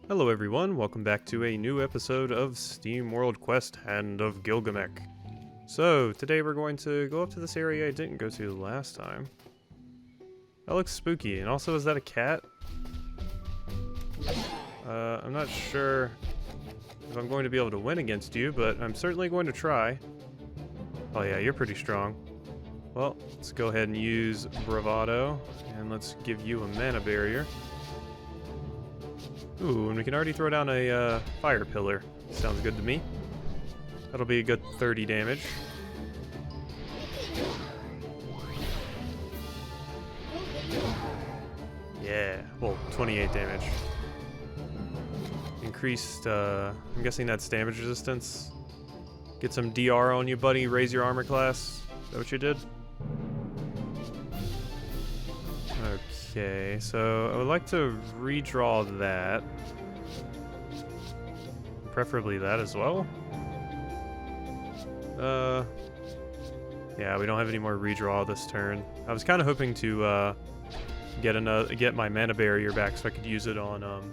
Hello everyone, welcome back to a new episode of SteamWorld Quest, Hand of Gilgamech. So, today we're going to go up to this area I didn't go to last time. That looks spooky, and also is that a cat? I'm not sure if I'm going to be able to win against you, but I'm certainly going to try. Oh yeah, you're pretty strong. Well, let's go ahead and use Bravado, and let's give you a mana barrier. Ooh, and we can already throw down a fire pillar. Sounds good to me. That'll be a good 30 damage. Yeah, well, 28 damage. Increased, I'm guessing that's damage resistance. Get some DR on you, buddy. Raise your armor class. Is that what you did? Okay, so I would like to redraw that. Preferably that as well. Yeah, we don't have any more redraw this turn. I was kind of hoping to get my mana barrier back so I could use it on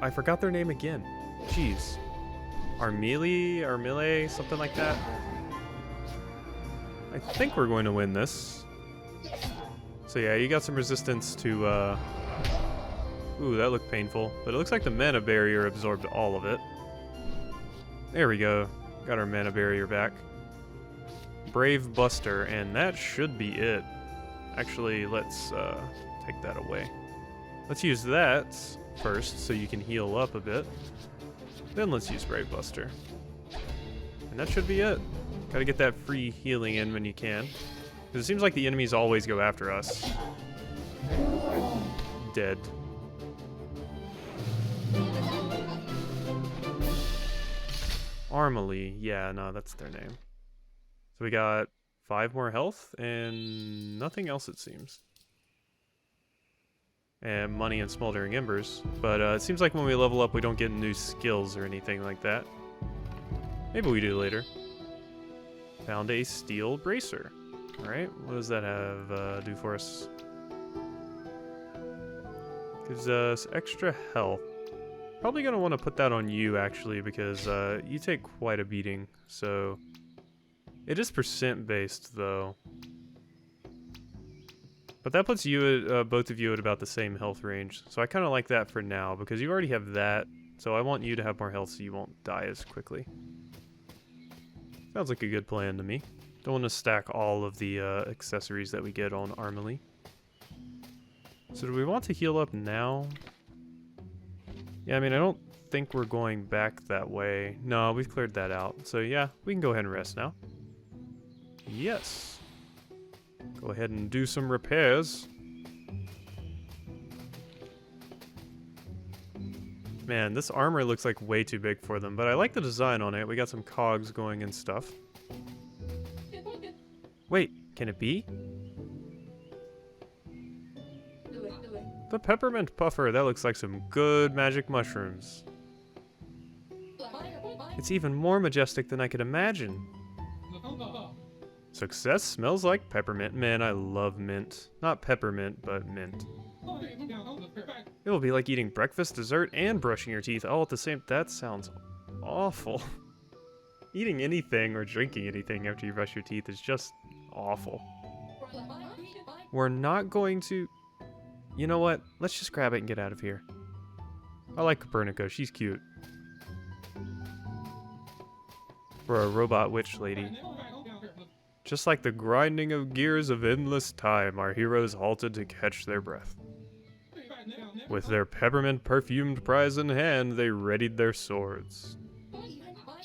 I forgot their name again. Jeez. Armile, something like that. I think we're going to win this. So yeah, you got some resistance to, ooh, that looked painful. But it looks like the mana barrier absorbed all of it. There we go. Got our mana barrier back. Brave Buster, and that should be it. Actually, let's take that away. Let's use that first so you can heal up a bit. Then let's use Brave Buster. And that should be it. Gotta get that free healing in when you can. Because it seems like the enemies always go after us. Dead. Armile. Yeah, no, that's their name. So we got 5 more health and nothing else, it seems. And money and smoldering embers. But it seems like when we level up, we don't get new skills or anything like that. Maybe we do later. Found a steel bracer. Alright, what does that have do for us? Gives us extra health. Probably going to want to put that on you, actually, because you take quite a beating. So, it is percent based, though. But that puts you at, both of you at about the same health range. So I kind of like that for now, because you already have that. So I want you to have more health so you won't die as quickly. Sounds like a good plan to me. Don't want to stack all of the accessories that we get on Armile. So do we want to heal up now? Yeah, I mean, I don't think we're going back that way. No, we've cleared that out. So yeah, we can go ahead and rest now. Yes. Go ahead and do some repairs. Man, this armor looks like way too big for them, but I like the design on it. We got some cogs going and stuff. Wait, can it be? The peppermint puffer, that looks like some good magic mushrooms. It's even more majestic than I could imagine. Success smells like peppermint. Man, I love mint. Not peppermint, but mint. It will be like eating breakfast, dessert, and brushing your teeth all at the same... That sounds awful. Eating anything or drinking anything after you brush your teeth is just awful. We're not going to... You know what? Let's just grab it and get out of here. I like Copernico. She's cute. For a robot witch lady. Just like the grinding of gears of endless time, our heroes halted to catch their breath. With their peppermint perfumed prize in hand, they readied their swords.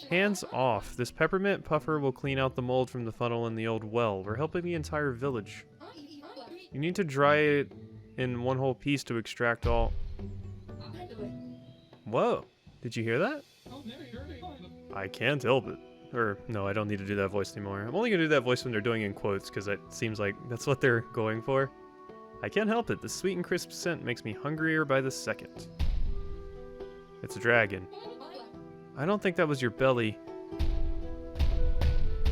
Hands off. This peppermint puffer will clean out the mold from the funnel in the old well. We're helping the entire village. You need to dry it in one whole piece to extract all... Whoa. Did you hear that? I can't help it. Or, no, I don't need to do that voice anymore. I'm only going to do that voice when they're doing in quotes, because it seems like that's what they're going for. I can't help it. The sweet and crisp scent makes me hungrier by the second. It's a dragon. I don't think that was your belly.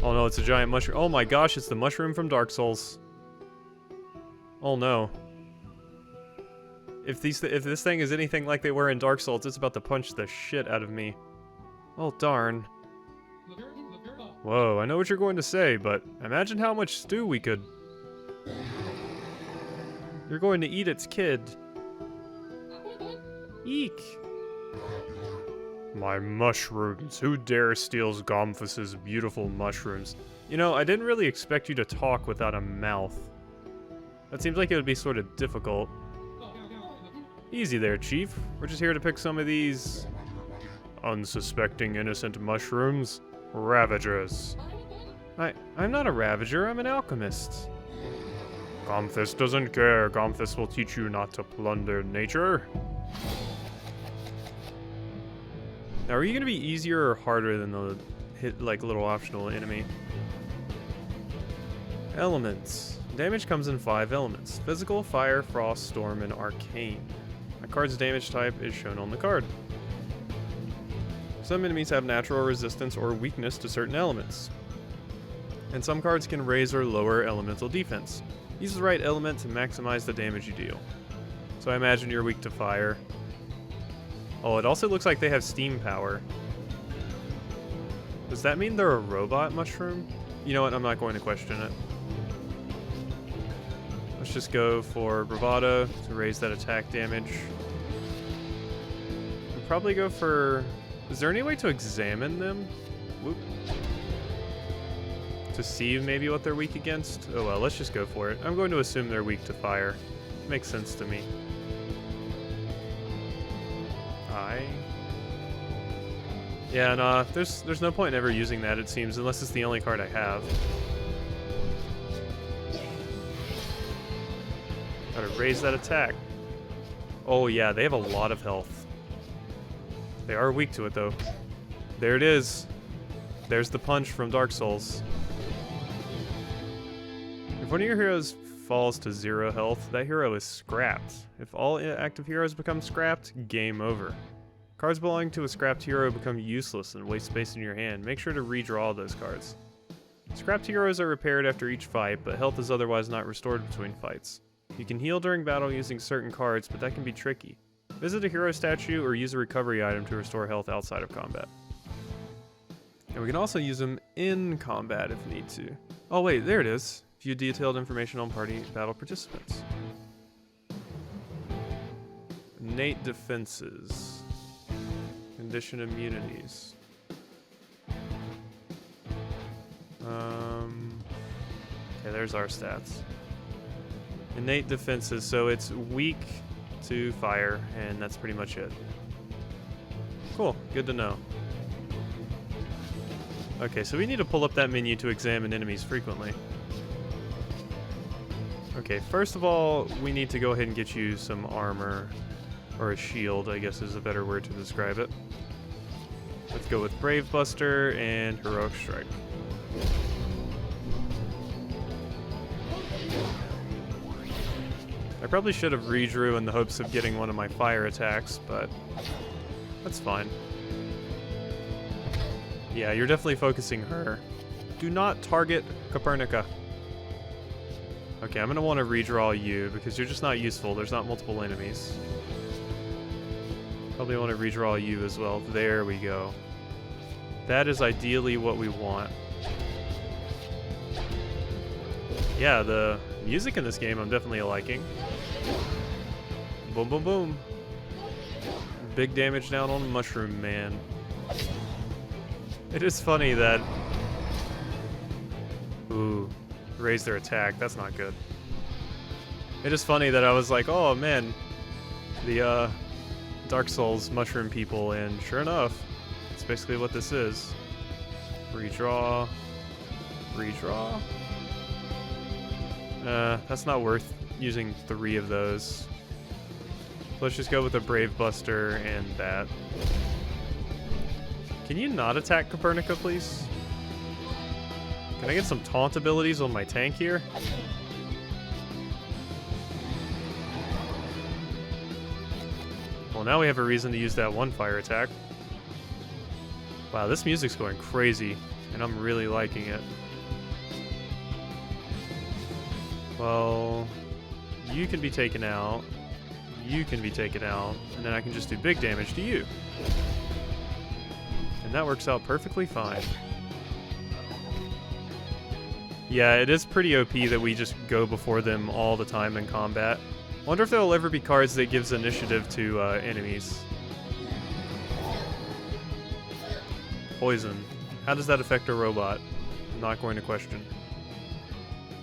Oh no, it's a giant mushroom. Oh my gosh, it's the mushroom from Dark Souls. Oh no. If this thing is anything like they were in Dark Souls, it's about to punch the shit out of me. Oh, darn. Whoa, I know what you're going to say, but imagine how much stew we could... You're going to eat its kid. Eek. My mushrooms. Who dare steals Gomphus's beautiful mushrooms? You know, I didn't really expect you to talk without a mouth. That seems like it would be sort of difficult. Easy there, Chief. We're just here to pick some of these... unsuspecting innocent mushrooms. Ravagers. I'm not a Ravager, I'm an alchemist. Gomphus doesn't care. Gomphus will teach you not to plunder nature. Now, are you gonna be easier or harder than the little optional enemy? Elements. Damage comes in 5 elements. Physical, fire, frost, storm, and arcane. A card's damage type is shown on the card. Some enemies have natural resistance or weakness to certain elements. And some cards can raise or lower elemental defense. Use the right element to maximize the damage you deal. So I imagine you're weak to fire. Oh, it also looks like they have steam power. Does that mean they're a robot mushroom? You know what, I'm not going to question it. Let's just go for bravado to raise that attack damage. We'll probably go for... Is there any way to examine them? Whoop. To see maybe what they're weak against? Oh well, let's just go for it. I'm going to assume they're weak to fire. Makes sense to me. Yeah, nah, there's no point in ever using that, it seems, unless it's the only card I have. Gotta raise that attack. Oh yeah, they have a lot of health. They are weak to it, though. There it is. There's the punch from Dark Souls. If one of your heroes falls to 0 health, that hero is scrapped. If all active heroes become scrapped, game over. Cards belonging to a scrapped hero become useless and waste space in your hand. Make sure to redraw those cards. Scrapped heroes are repaired after each fight, but health is otherwise not restored between fights. You can heal during battle using certain cards, but that can be tricky. Visit a hero statue or use a recovery item to restore health outside of combat. And we can also use them in combat if need to. Oh wait, there it is. View detailed information on party battle participants. Innate defenses. Condition immunities. Okay, there's our stats. Innate defenses, so it's weak to fire, and that's pretty much it. Cool, good to know. Okay, so we need to pull up that menu to examine enemies frequently. Okay, first of all, we need to go ahead and get you some armor. Or a shield, I guess is a better word to describe it. Let's go with Brave Buster and Heroic Strike. I probably should have redrew in the hopes of getting one of my fire attacks, but that's fine. Yeah, you're definitely focusing her. Do not target Copernica. Okay, I'm going to want to redraw you because you're just not useful. There's not multiple enemies. Probably want to redraw you as well. There we go. That is ideally what we want. Yeah, the music in this game I'm definitely liking. Boom, boom, boom. Big damage down on Mushroom Man. It is funny that... Ooh, raise their attack. That's not good. It is funny that I was like, oh man, the Dark Souls mushroom people, and sure enough, it's basically what this is. Redraw. Redraw. That's not worth using 3 of those. Let's just go with a Brave Buster and that. Can you not attack Copernica, please? Can I get some taunt abilities on my tank here? Well, now we have a reason to use that one fire attack. Wow, this music's going crazy, and I'm really liking it. Well, you can be taken out. you can be taken out, and then I can just do big damage to you. And that works out perfectly fine. Yeah, it is pretty OP that we just go before them all the time in combat. Wonder if there'll ever be cards that gives initiative to enemies. Poison. How does that affect a robot? I'm not going to question.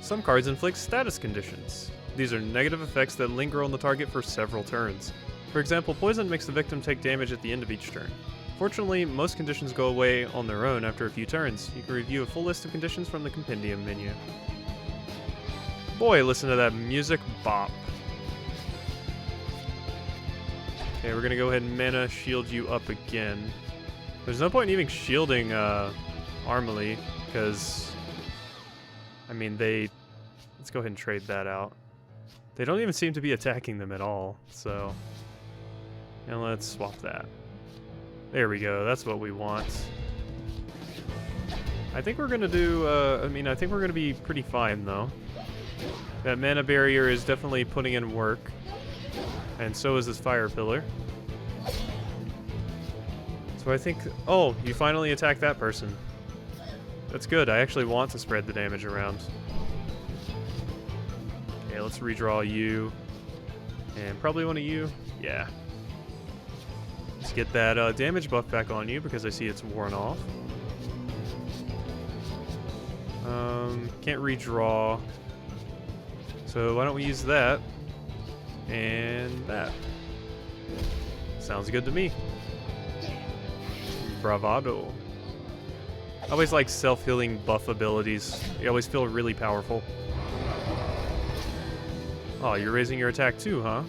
Some cards inflict status conditions. These are negative effects that linger on the target for several turns. For example, poison makes the victim take damage at the end of each turn. Fortunately, most conditions go away on their own after a few turns. You can review a full list of conditions from the compendium menu. Boy, listen to that music bop. Okay, we're gonna go ahead and mana shield you up again. There's no point in even shielding Armely, because I mean let's go ahead and trade that out. They don't even seem to be attacking them at all, so and let's swap that. There we go, that's what we want. I think we're gonna do, I think we're gonna be pretty fine though. That mana barrier is definitely putting in work. And so is this fire pillar. So I think, oh, you finally attacked that person. That's good, I actually want to spread the damage around. Okay, let's redraw you. And probably one of you, yeah. Let's get that damage buff back on you because I see it's worn off. Can't redraw. So why don't we use that and that? Sounds good to me. Bravado. I always like self-healing buff abilities. They always feel really powerful. Oh, you're raising your attack too, huh?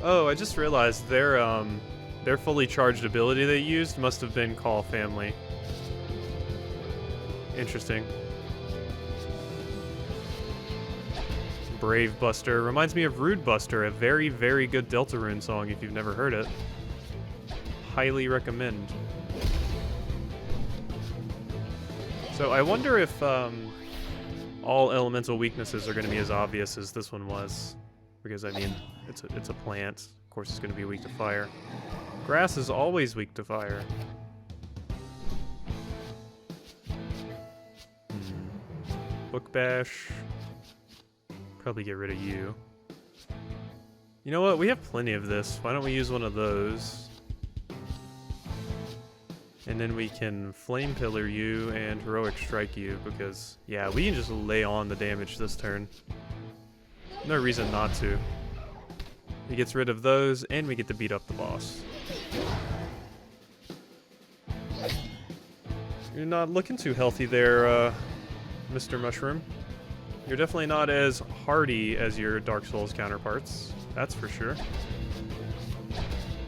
Oh, I just realized their fully charged ability they used must have been Call Family. Interesting. Brave Buster. Reminds me of Rude Buster, a very, very good Deltarune song if you've never heard it. Highly recommend. So I wonder if all elemental weaknesses are going to be as obvious as this one was. Because, I mean, it's a plant. Of course it's going to be weak to fire. Grass is always weak to fire. Book Bash. Probably get rid of you. You know what? We have plenty of this. Why don't we use one of those? And then we can Flame Pillar you and Heroic Strike you because, yeah, we can just lay on the damage this turn. No reason not to. He gets rid of those and we get to beat up the boss. You're not looking too healthy there, Mr. Mushroom. You're definitely not as hardy as your Dark Souls counterparts, that's for sure.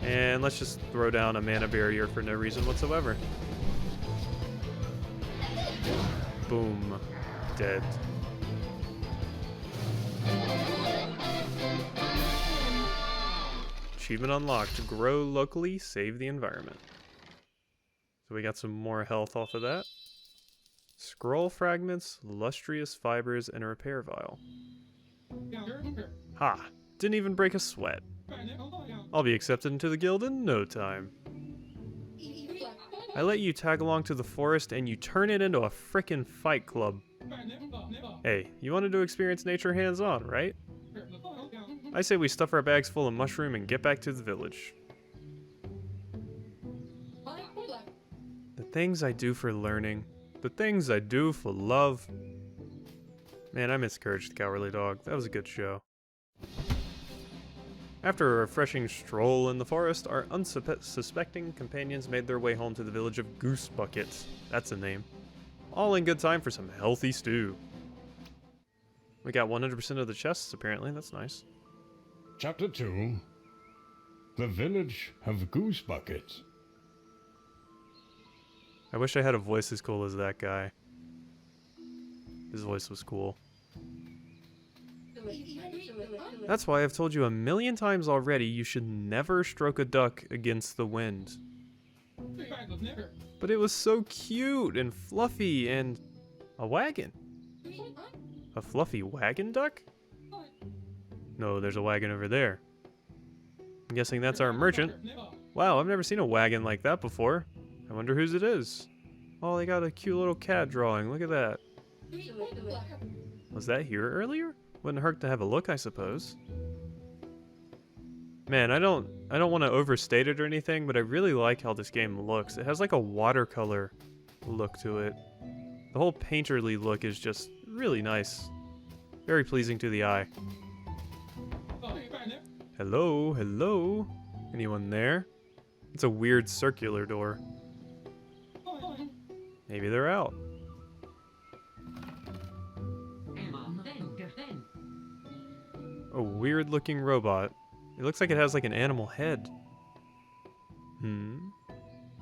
And let's just throw down a mana barrier for no reason whatsoever. Boom. Dead. Achievement unlocked. Grow locally, save the environment. So we got some more health off of that. Scroll fragments, lustrous fibers, and a repair vial. Ha! Didn't even break a sweat. I'll be accepted into the guild in no time. I let you tag along to the forest and you turn it into a frickin' fight club. Hey, you wanted to experience nature hands-on, right? I say we stuff our bags full of mushroom and get back to the village. The things I do for learning. The things I do for love. Man, I miss Courage the Cowardly Dog. That was a good show. After a refreshing stroll in the forest, our unsuspecting companions made their way home to the village of Goose Buckets. That's a name. All in good time for some healthy stew. We got 100% of the chests, apparently. That's nice. Chapter 2. The Village of Goose Buckets. I wish I had a voice as cool as that guy. His voice was cool. That's why I've told you a million times already you should never stroke a duck against the wind. But it was so cute and fluffy and... a wagon. A fluffy wagon duck? No, there's a wagon over there. I'm guessing that's our merchant. Wow, I've never seen a wagon like that before. I wonder whose it is. Oh, they got a cute little cat drawing. Look at that. Was that here earlier? Wouldn't hurt to have a look, I suppose. Man, I don't want to overstate it or anything, but I really like how this game looks. It has like a watercolor look to it. The whole painterly look is just really nice. Very pleasing to the eye. Hello, hello. Anyone there? It's a weird circular door. Maybe they're out. A weird looking robot. It looks like it has like an animal head.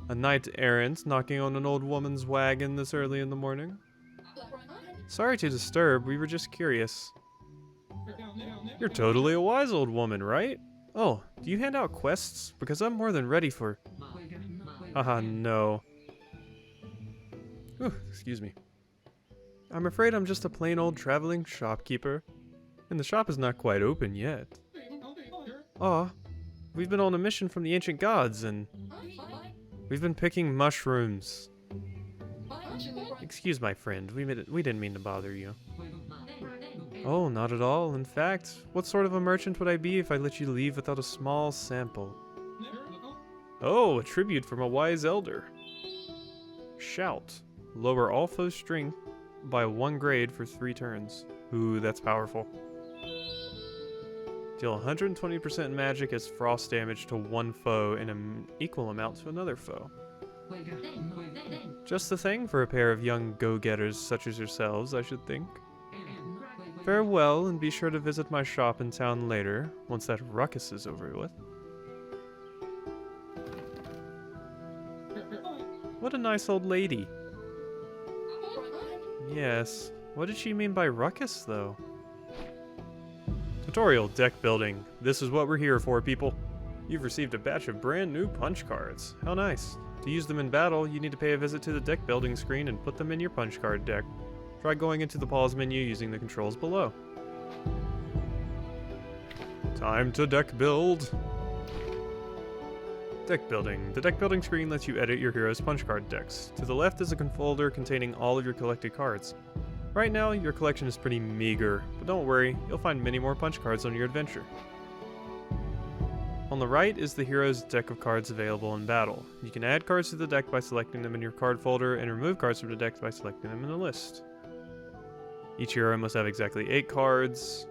A knight errant knocking on an old woman's wagon this early in the morning. Sorry to disturb, we were just curious. You're totally a wise old woman, right? Oh, do you hand out quests? Because I'm more than ready for... Haha, no. Ooh, excuse me. I'm afraid I'm just a plain old traveling shopkeeper. And the shop is not quite open yet. Aw, we've been on a mission from the ancient gods and... we've been picking mushrooms. Excuse my friend, we didn't mean to bother you. Oh, not at all. In fact, what sort of a merchant would I be if I let you leave without a small sample? Oh, a tribute from a wise elder. Shout. Lower all foe strength by 1 grade for 3 turns. Ooh, that's powerful. Deal 120% magic as frost damage to 1 foe and an equal amount to another foe. Just the thing for a pair of young go-getters such as yourselves, I should think. Farewell, and be sure to visit my shop in town later, once that ruckus is over with. What a nice old lady. Yes, what did she mean by ruckus, though? Tutorial, deck building. This is what we're here for, people. You've received a batch of brand new punch cards. How nice. To use them in battle, you need to pay a visit to the deck building screen and put them in your punch card deck. Try going into the pause menu using the controls below. Time to deck build. Deck building. The deck building screen lets you edit your hero's punch card decks. To the left is a folder containing all of your collected cards. Right now, your collection is pretty meager, but don't worry, you'll find many more punch cards on your adventure. On the right is the hero's deck of cards available in battle. You can add cards to the deck by selecting them in your card folder and remove cards from the deck by selecting them in the list. Each hero must have exactly 8 cards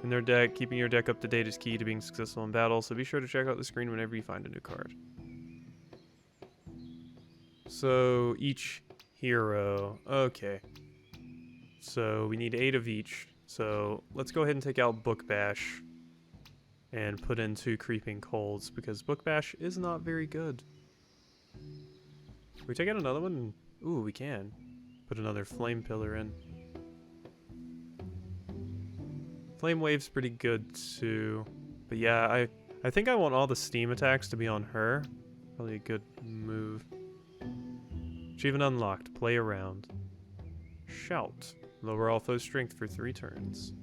in their deck. Keeping your deck up to date is key to being successful in battle, so be sure to check out the screen whenever you find a new card. So, each hero. Okay. So, we need 8 of each. So, let's go ahead and take out Book Bash and put in 2 Creeping Colds, because Book Bash is not very good. Can we take out another one? Ooh, we can. Put another Flame Pillar in. Flame Wave's pretty good too. But yeah, I think I want all the steam attacks to be on her. Probably a good move. Achievement unlocked. Play around. Shout. Lower all foe strength for 3 turns.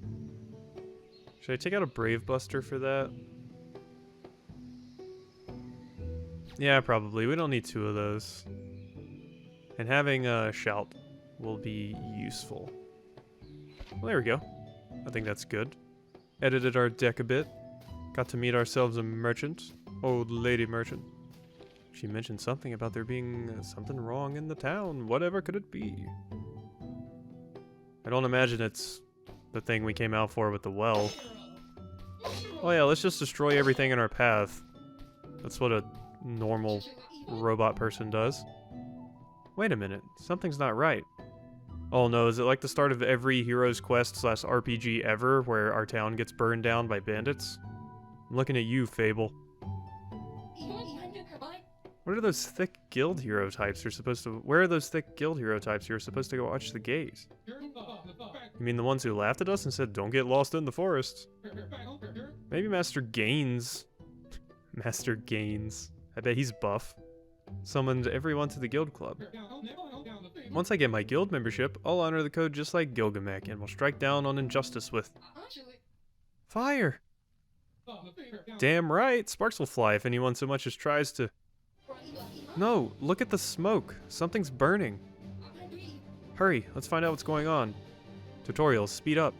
Should I take out a Brave Buster for that? Yeah, probably. We don't need 2 of those. And having a Shout will be useful. Well, there we go. I think that's good. Edited our deck a bit. Got to meet ourselves a merchant. Old lady merchant. She mentioned something about there being something wrong in the town. Whatever could it be? I don't imagine it's the thing we came out for with the well. Oh yeah, let's just destroy everything in our path. That's what a normal robot person does. Wait a minute, something's not right. Oh no, is it like the start of every Hero's Quest / RPG ever, where our town gets burned down by bandits? I'm looking at you, Fable. What are those thick guild hero types you're supposed to... Where are those thick guild hero types you're supposed to go watch the gates? You mean the ones who laughed at us and said, don't get lost in the forest? Maybe Master Gaines. Master Gaines. I bet he's buff. Summoned everyone to the guild club. Once I get my guild membership, I'll honor the code just like Gilgamech and will strike down on injustice with... Fire! Damn right, sparks will fly if anyone so much as tries to... No, look at the smoke. Something's burning. Hurry, let's find out what's going on. Tutorials, speed up.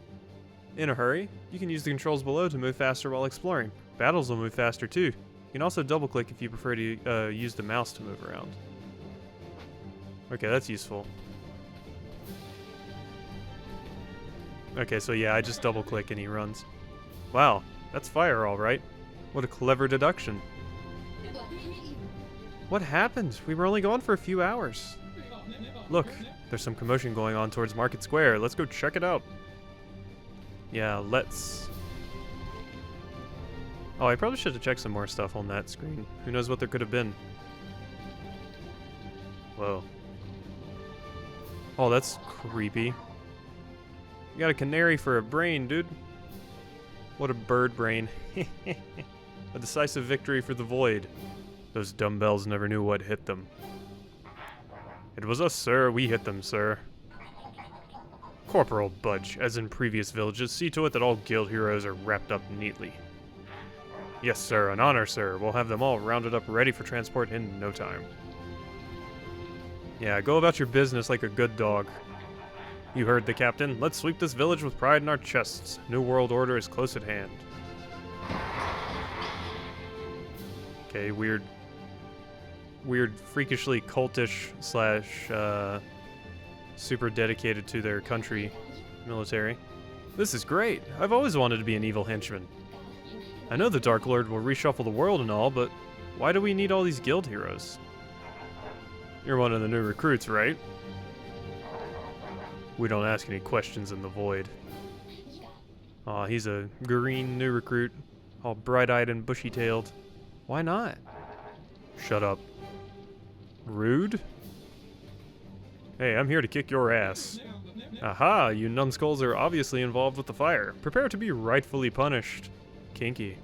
In a hurry, you can use the controls below to move faster while exploring. Battles will move faster too. You can also double click if you prefer to use the mouse to move around. Okay, that's useful. Okay, so yeah, I just double click and he runs. Wow, that's fire alright. What a clever deduction. What happened? We were only gone for a few hours. Look, there's some commotion going on towards Market Square. Let's go check it out. Yeah, let's... Oh, I probably should have checked some more stuff on that screen. Who knows what there could have been. Whoa. Oh, that's creepy. You got a canary for a brain, dude. What a bird brain. A decisive victory for the void. Those dumbbells never knew what hit them. It was us, sir. We hit them, sir. Corporal Budge, as in previous villages, see to it that all guild heroes are wrapped up neatly. Yes, sir. An honor, sir. We'll have them all rounded up ready for transport in no time. Yeah, go about your business like a good dog. You heard the captain. Let's sweep this village with pride in our chests. New World Order is close at hand. Okay, weird, freakishly cultish / super dedicated to their country military. This is great. I've always wanted to be an evil henchman. I know the Dark Lord will reshuffle the world and all, but why do we need all these guild heroes? You're one of the new recruits, right? We don't ask any questions in the void. Aw, he's a green new recruit, all bright-eyed and bushy-tailed. Why not? Shut up. Rude? Hey, I'm here to kick your ass. Aha, you numbskulls are obviously involved with the fire. Prepare to be rightfully punished. Kinky.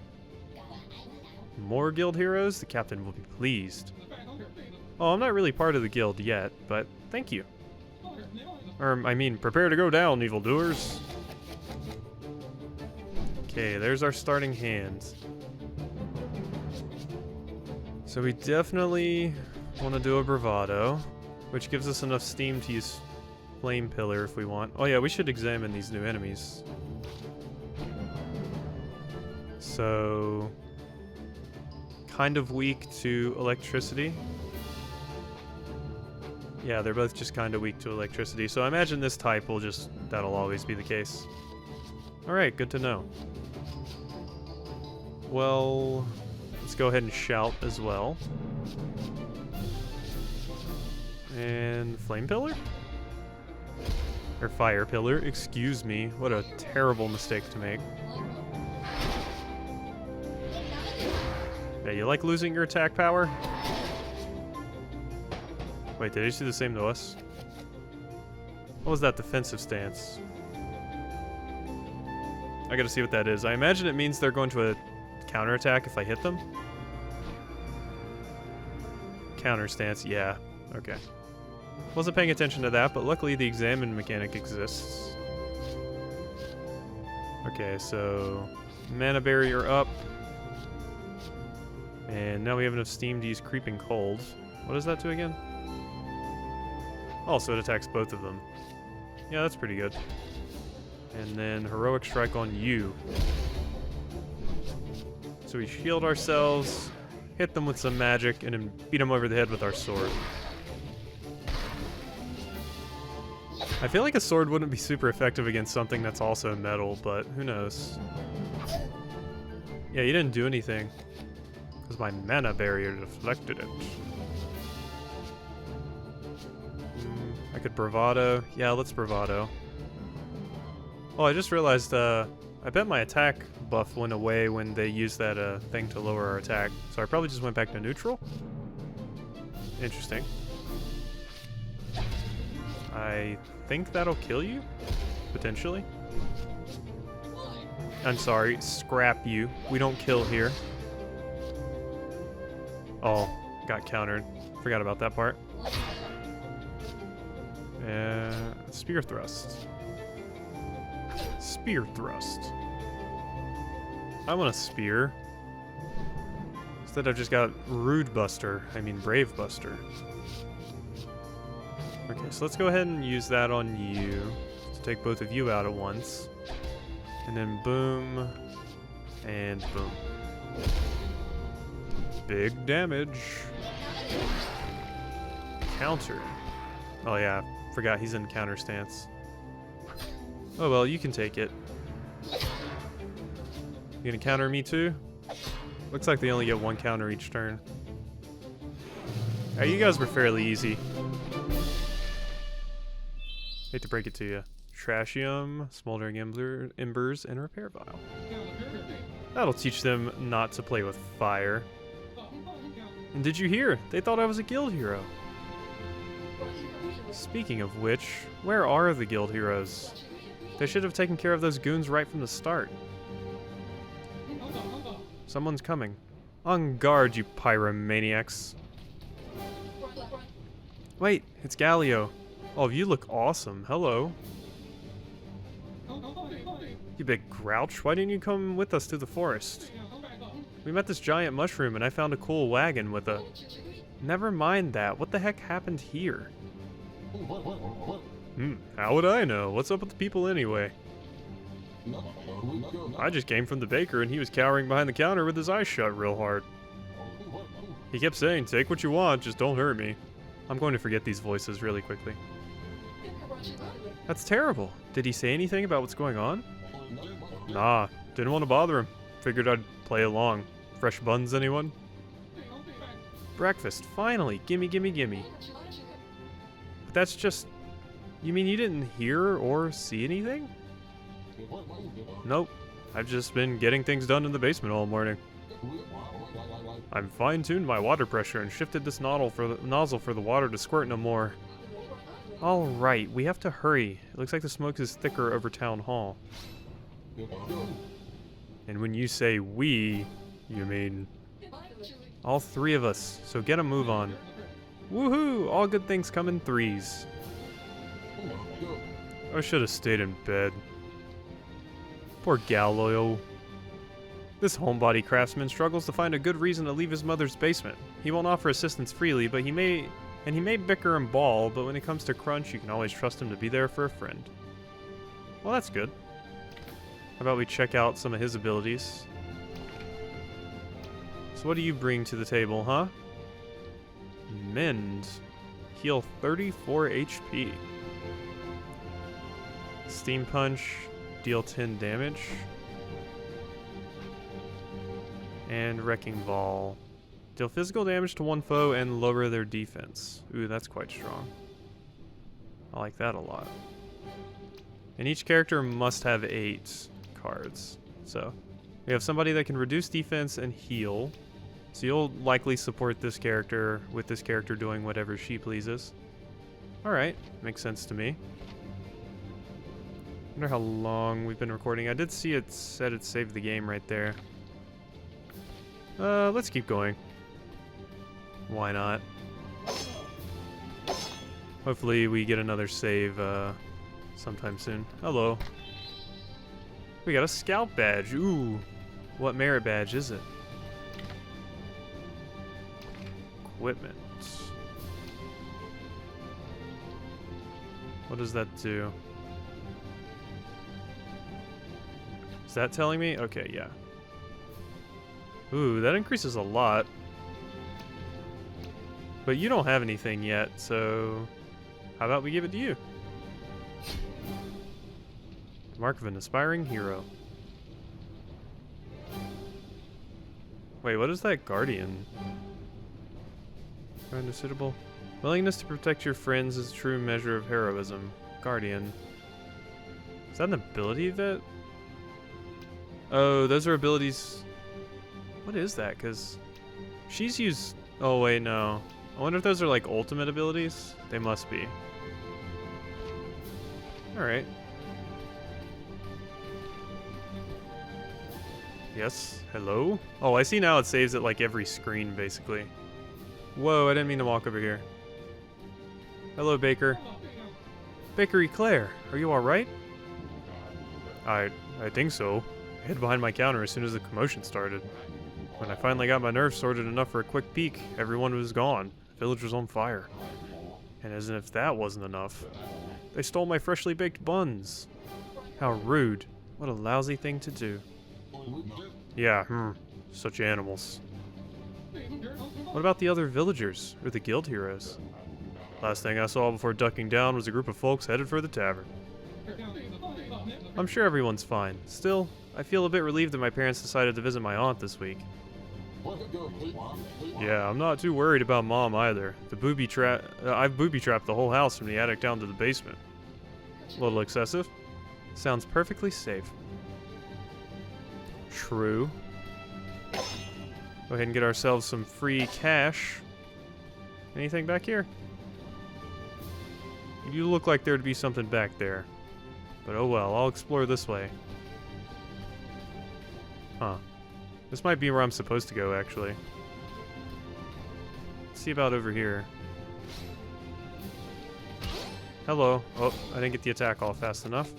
More guild heroes? The captain will be pleased. Oh, I'm not really part of the guild yet, but thank you. I mean, prepare to go down, evildoers. Okay, there's our starting hand. So we definitely want to do a bravado, which gives us enough steam to use flame pillar if we want. Oh yeah, we should examine these new enemies. So, kind of weak to electricity. Yeah, they're both just kind of weak to electricity, so I imagine this type will that'll always be the case. Alright, good to know. Well, let's go ahead and shout as well. And flame pillar? Or fire pillar, excuse me. What a terrible mistake to make. Yeah, you like losing your attack power? Wait, did you see the same to us? What was that defensive stance? I gotta see what that is. I imagine it means they're going to counterattack if I hit them. Counter stance, yeah. Okay. Wasn't paying attention to that, but luckily the examine mechanic exists. Okay, so mana barrier up. And now we have enough steam to use creeping cold. What does that do again? Oh, so it attacks both of them. Yeah, that's pretty good. And then heroic strike on you. So we shield ourselves, hit them with some magic, and then beat them over the head with our sword. I feel like a sword wouldn't be super effective against something that's also metal, but who knows. Yeah, you didn't do anything. Because my mana barrier deflected it. I could bravado. Yeah, let's bravado. Oh, I just realized, I bet my attack buff went away when they used that thing to lower our attack. So I probably just went back to neutral. Interesting. I think that'll kill you, potentially. I'm sorry, scrap you. We don't kill here. Oh, got countered. Forgot about that part. Spear thrust. Spear thrust. I want a spear. Instead I've just got Rude Buster. I mean Brave Buster. Okay, so let's go ahead and use that on you. To take both of you out at once. And then boom. And boom. Big damage. Counter. Oh yeah, forgot he's in counter stance. Oh well, you can take it. You gonna counter me too? Looks like they only get one counter each turn. You guys were fairly easy. Hate to break it to you. Trashium, smoldering embers, and repair vial. That'll teach them not to play with fire. And did you hear? They thought I was a guild hero. Speaking of which, where are the guild heroes? They should have taken care of those goons right from the start. Someone's coming. On guard, you pyromaniacs. Wait, it's Galio. Oh, you look awesome. Hello. You big grouch, why didn't you come with us to the forest? We met this giant mushroom and I found a cool wagon with a... Never mind that. What the heck happened here? How would I know? What's up with the people anyway? I just came from the baker and he was cowering behind the counter with his eyes shut real hard. He kept saying, take what you want, just don't hurt me. I'm going to forget these voices really quickly. That's terrible. Did he say anything about what's going on? Nah, didn't want to bother him. Figured I'd play along. Fresh buns, anyone? Breakfast, finally. Gimme, gimme, gimme. But that's just... You mean you didn't hear or see anything? Nope. I've just been getting things done in the basement all morning. I'm fine-tuned my water pressure and shifted this nozzle for the water to squirt no more. Alright, we have to hurry. It looks like the smoke is thicker over Town Hall. And when you say we, you mean all three of us, so get a move on. Woohoo! All good things come in threes. I should have stayed in bed. Poor Galio. This homebody craftsman struggles to find a good reason to leave his mother's basement. He won't offer assistance freely, but he may bicker and bawl, but when it comes to crunch, you can always trust him to be there for a friend. Well, that's good. How about we check out some of his abilities? So what do you bring to the table, huh? Mend. Heal 34 HP. Steam Punch. Deal 10 damage. And Wrecking Ball. Deal physical damage to one foe and lower their defense. Ooh, that's quite strong. I like that a lot. And each character must have 8 cards. So, we have somebody that can reduce defense and heal. So you'll likely support this character with this character doing whatever she pleases. Alright, makes sense to me. Wonder how long we've been recording. I did see it said it saved the game right there. Let's keep going. Why not? Hopefully we get another save sometime soon. Hello. We got a scout badge. Ooh. What merit badge is it? Equipment. What does that do? Is that telling me? Okay, yeah. Ooh, that increases a lot. But you don't have anything yet, so how about we give it to you? Mark of an aspiring hero. Wait, what is that guardian? Find a suitable. Willingness to protect your friends is a true measure of heroism. Guardian. Is that an ability that... Oh, those are abilities... What is that? Because she's used... Oh, wait, no. I wonder if those are like ultimate abilities? They must be. Alright. Yes, hello? Oh, I see now it saves at like every screen, basically. Whoa, I didn't mean to walk over here. Hello, Baker. Bakery Claire, are you alright? I think so. I hid behind my counter as soon as the commotion started. When I finally got my nerves sorted enough for a quick peek, everyone was gone. The village was on fire. And as if that wasn't enough, they stole my freshly baked buns. How rude. What a lousy thing to do. Yeah, such animals. What about the other villagers, or the guild heroes? Last thing I saw before ducking down was a group of folks headed for the tavern. I'm sure everyone's fine. Still, I feel a bit relieved that my parents decided to visit my aunt this week. Yeah, I'm not too worried about Mom either. I've booby-trapped the whole house from the attic down to the basement. A little excessive? Sounds perfectly safe. True. Go ahead and get ourselves some free cash. Anything back here? You look like there'd be something back there. But oh well, I'll explore this way. Huh. This might be where I'm supposed to go, actually. Let's see about over here. Hello. Oh, I didn't get the attack off fast enough.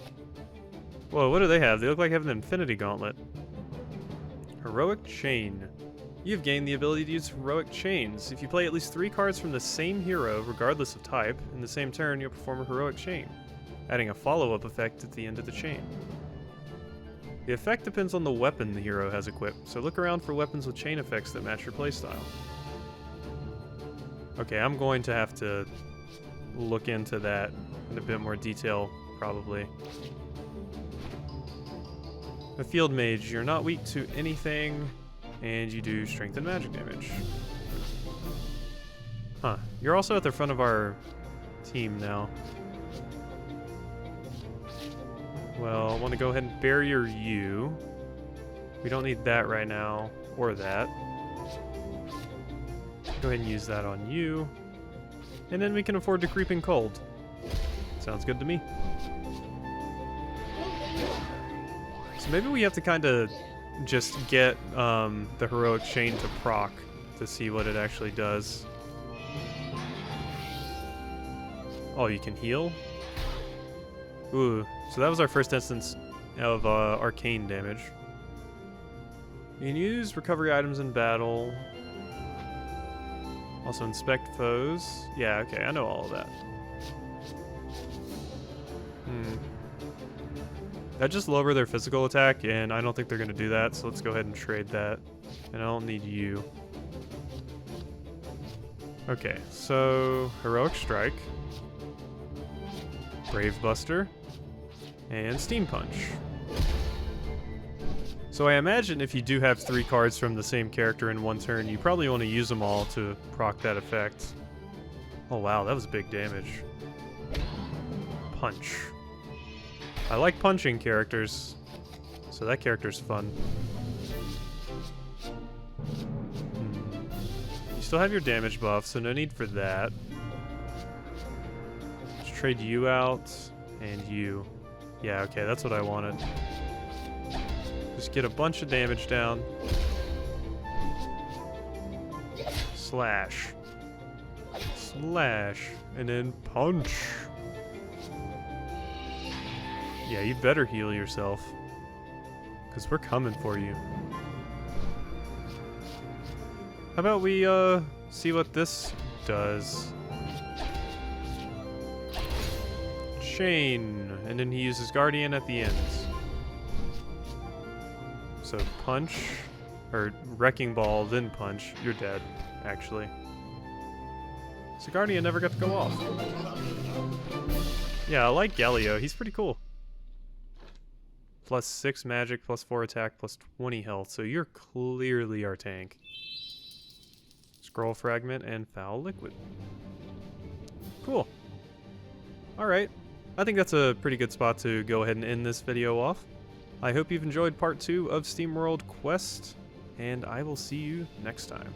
Whoa, what do they have? They look like they have an infinity gauntlet. Heroic Chain. You've gained the ability to use heroic chains. If you play at least 3 cards from the same hero, regardless of type, in the same turn, you'll perform a heroic chain, adding a follow-up effect at the end of the chain. The effect depends on the weapon the hero has equipped, so look around for weapons with chain effects that match your playstyle. Okay, I'm going to have to look into that in a bit more detail, probably. A field mage, you're not weak to anything, and you do strength and magic damage. Huh, you're also at the front of our team now. Well, I want to go ahead and barrier you. We don't need that right now, or that. Go ahead and use that on you. And then we can afford to creep in cold. Sounds good to me. So maybe we have to kind of just get the heroic chain to proc to see what it actually does. Oh, you can heal? Ooh, so that was our first instance of arcane damage. You can use recovery items in battle. Also inspect foes. Yeah, okay, I know all of that. That just lower their physical attack, and I don't think they're going to do that, so let's go ahead and trade that. And I don't need you. Okay, so Heroic Strike, Brave Buster, and Steam Punch. So I imagine if you do have 3 cards from the same character in one turn, you probably want to use them all to proc that effect. Oh wow, that was big damage. Punch. I like punching characters, so that character's fun. You still have your damage buff, so no need for that. Let's trade you out, and you. Yeah, okay, that's what I wanted. Just get a bunch of damage down. Slash. Slash. And then punch. Yeah, you better heal yourself. Because we're coming for you. How about we, see what this does? Chain. And then he uses Guardian at the end. So punch, or Wrecking Ball, then punch. You're dead, actually. So Guardian never got to go off. Yeah, I like Galio. He's pretty cool. Plus 6 magic, plus 4 attack, plus 20 health. So you're clearly our tank. Scroll Fragment and Foul Liquid. Cool. Alright. I think that's a pretty good spot to go ahead and end this video off. I hope you've enjoyed part 2 of SteamWorld Quest, and I will see you next time.